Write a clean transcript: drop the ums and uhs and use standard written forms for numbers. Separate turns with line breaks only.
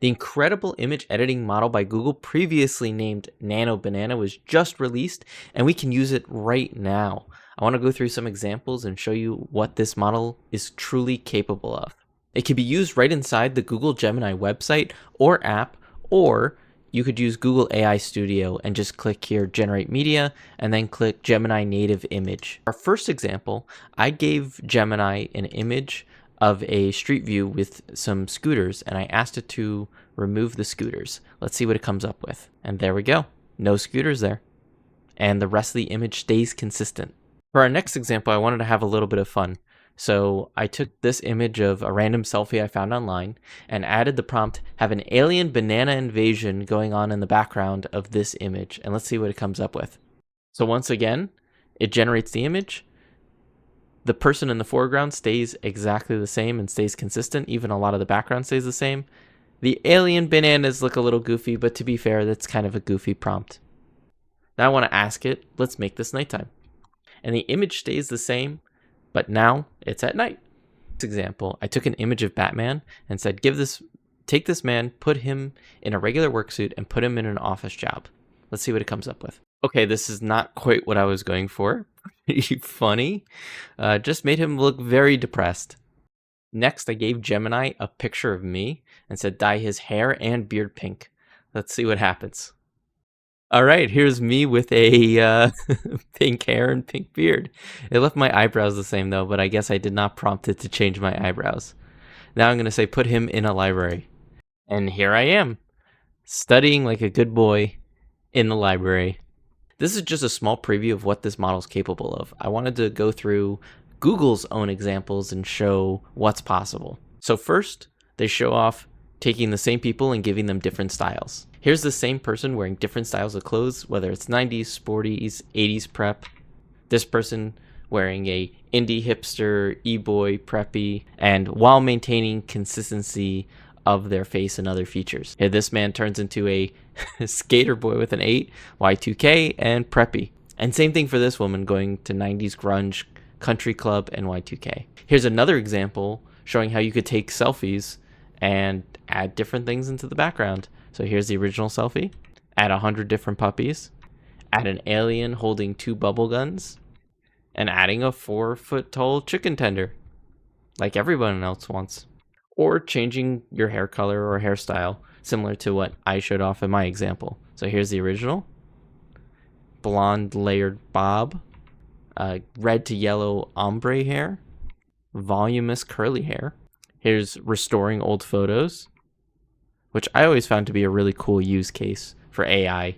The incredible image editing model by Google, previously named Nano Banana, was just released, and we can use it right now. I want to go through some examples and show you what this model is truly capable of. It can be used right inside the Google Gemini website or app, or you could use Google AI Studio and just click here, Generate Media, and then click Gemini Native Image. Our first example, I gave Gemini an image of a street view with some scooters, and I asked it to remove the scooters. Let's see what it comes up with. And there we go. No scooters there. And the rest of the image stays consistent. For our next example, I wanted to have a little bit of fun. So I took this image of a random selfie I found online and added the prompt, have an alien banana invasion going on in the background of this image. And let's see what it comes up with. So once again, it generates the image. The person in the foreground stays exactly the same and stays consistent. Even a lot of the background stays the same. The alien bananas look a little goofy, but to be fair, that's kind of a goofy prompt. Now I want to ask it, let's make this nighttime. And the image stays the same, but now it's at night. This example, I took an image of Batman and said, take this man, put him in a regular work suit and put him in an office job. Let's see what it comes up with. Okay, this is not quite what I was going for. Pretty funny. Just made him look very depressed. Next, I gave Gemini a picture of me and said dye his hair and beard pink. Let's see what happens. All right, here's me with a pink hair and pink beard. It left my eyebrows the same though, but I guess I did not prompt it to change my eyebrows. Now I'm going to say put him in a library. And here I am, studying like a good boy in the library. This is just a small preview of what this model is capable of. I wanted to go through Google's own examples and show what's possible. So first, they show off taking the same people and giving them different styles. Here's the same person wearing different styles of clothes, whether it's 90s, sporties, 80s prep. This person wearing a indie hipster, e-boy, preppy, and while maintaining consistency of their face and other features. Here, this man turns into a skater boy with an 8, Y2K, and preppy. And same thing for this woman going to 90s grunge, country club, and Y2K. Here's another example showing how you could take selfies and add different things into the background. So here's the original selfie, add 100 different puppies, add an alien holding 2 bubble guns, and adding a 4-foot-tall chicken tender, like everyone else wants. Or changing your hair color or hairstyle, similar to what I showed off in my example. So here's the original. Blonde layered bob, red to yellow ombre hair, voluminous curly hair. Here's restoring old photos, which I always found to be a really cool use case for AI